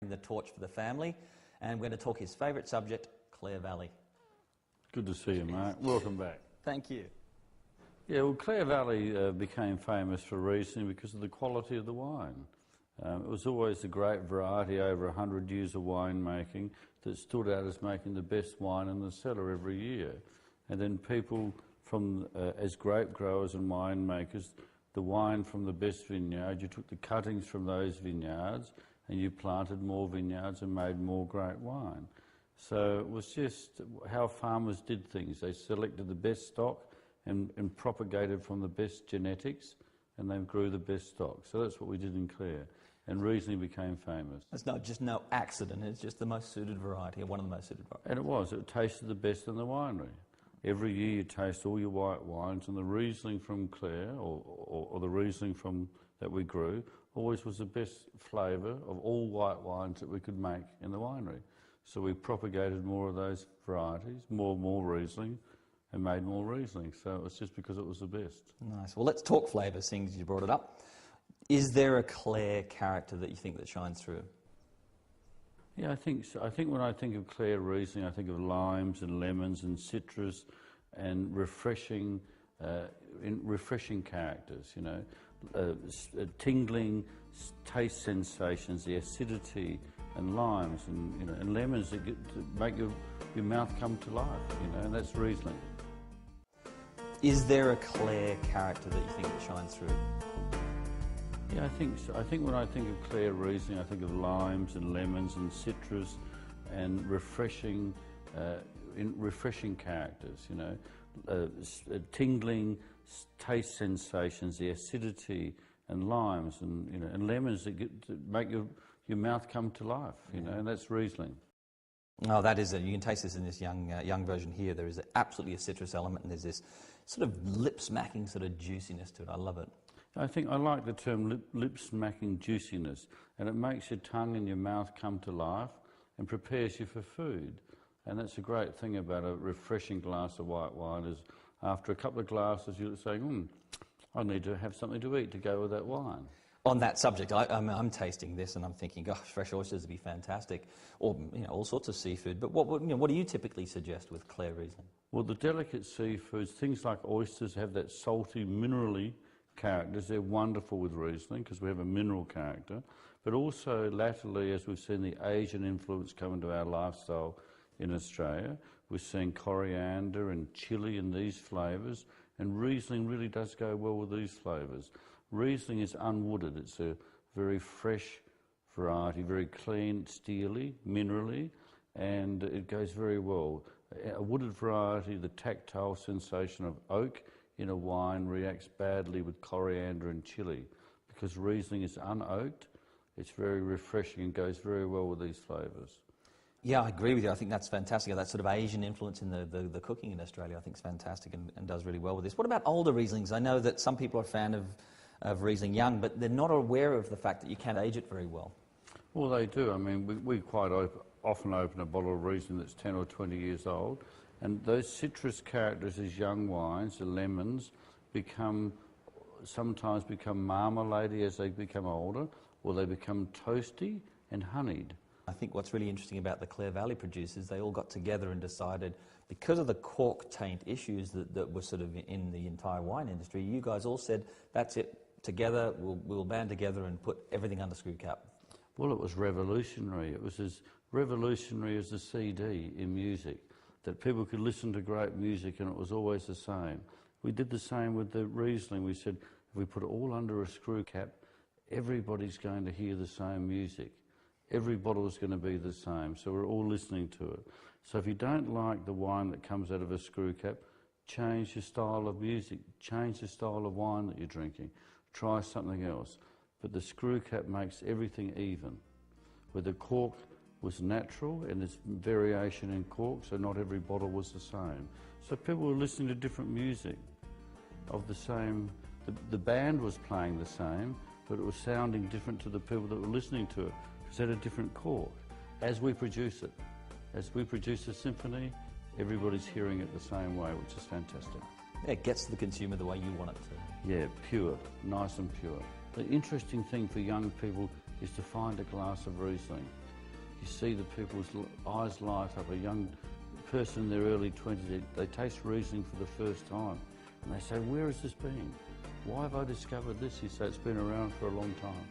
the torch for the family, and we're going to talk his favourite subject, Clare Valley. Good to see you, Mark. Welcome back. Thank you. Yeah, well, Clare Valley became famous for Riesling because of the quality of the wine. It was always a great variety over 100 years of winemaking that stood out as making the best wine in the cellar every year. And then people from, as grape growers and winemakers, the wine from the best vineyard, you took the cuttings from those vineyards and you planted more vineyards and made more great wine. So it was just how farmers did things. They selected the best stock and propagated from the best genetics, and they grew the best stock. So that's what we did in Clare, and Riesling became famous. It's not just no accident, it's just the most suited variety, or one of the most suited varieties. And it was. It tasted the best in the winery. Every year you taste all your white wines, and the Riesling from Clare, or the Riesling from that we grew, always was the best flavour of all white wines that we could make in the winery. So we propagated more of those varieties, more Riesling, and made more Riesling. So it was just because it was the best. Nice. Well, let's talk flavour, seeing as you brought it up. Is there a Clare character that you think that shines through? Yeah, I think so. I think when I think of Clare Riesling, I think of limes and lemons and citrus and refreshing characters, you know, tingling taste sensations, the acidity, and limes and, you know, and lemons that make your mouth come to life, you know, and that's Riesling. Is there a Clare character that you think that shines through? Yeah, I think so. I think when I think of Clare Riesling, I think of limes and lemons and citrus and refreshing characters, you know, tingling taste sensations, the acidity and limes and, you know, and lemons that make your mouth come to life, you know, and that's Riesling. Oh, that is it. You can taste this in this young version here. There is absolutely a citrus element, and there's this sort of lip-smacking sort of juiciness to it. I love it. I think I like the term lip-smacking juiciness, and it makes your tongue and your mouth come to life and prepares you for food. And that's a great thing about a refreshing glass of white wine is after a couple of glasses you're saying, I need to have something to eat to go with that wine. On that subject, I'm tasting this and I'm thinking, gosh, fresh oysters would be fantastic, or, you know, all sorts of seafood. But what do you typically suggest with Clare Riesling? Well, the delicate seafoods, things like oysters have that salty, minerally characters. They're wonderful with Riesling because we have a mineral character. But also, latterly, as we've seen the Asian influence come into our lifestyle in Australia, we're seeing coriander and chili in these flavours, and Riesling really does go well with these flavours. Riesling is unwooded. It's a very fresh variety, very clean, steely, minerally, and it goes very well. A wooded variety, the tactile sensation of oak in a wine reacts badly with coriander and chili. Because Riesling is unoaked, it's very refreshing and goes very well with these flavours. Yeah, I agree with you. I think that's fantastic. That sort of Asian influence in the cooking in Australia, I think is fantastic and does really well with this. What about older Rieslings? I know that some people are a fan of Riesling young, but they're not aware of the fact that you can't age it very well. Well, they do. I mean, we quite often open a bottle of Riesling that's 10 or 20 years old, and those citrus characters as young wines, the lemons, sometimes become marmalade as they become older, or they become toasty and honeyed. I think what's really interesting about the Clare Valley producers, they all got together and decided, because of the cork taint issues that were sort of in the entire wine industry, you guys all said, that's it, together, we'll band together and put everything under screw cap. Well, it was revolutionary. It was as revolutionary as the CD in music, that people could listen to great music and it was always the same. We did the same with the Riesling. We said, if we put it all under a screw cap, everybody's going to hear the same music. Every bottle is going to be the same, so we're all listening to it. So if you don't like the wine that comes out of a screw cap, change your style of music, change the style of wine that you're drinking, try something else. But the screw cap makes everything even. Where the cork was natural and there's variation in cork, so not every bottle was the same. So people were listening to different music of the same, the band was playing the same, but it was sounding different to the people that were listening to it. Because it had a different cork. As we produce it, as we produce a symphony, everybody's hearing it the same way, which is fantastic. Yeah, it gets to the consumer the way you want it to. Yeah, pure, nice and pure. The interesting thing for young people is to find a glass of Riesling. you see the people's eyes light up. A young person in their early 20s, they taste Riesling for the first time, and they say, where has this been? Why have I discovered this? You say, it's been around for a long time.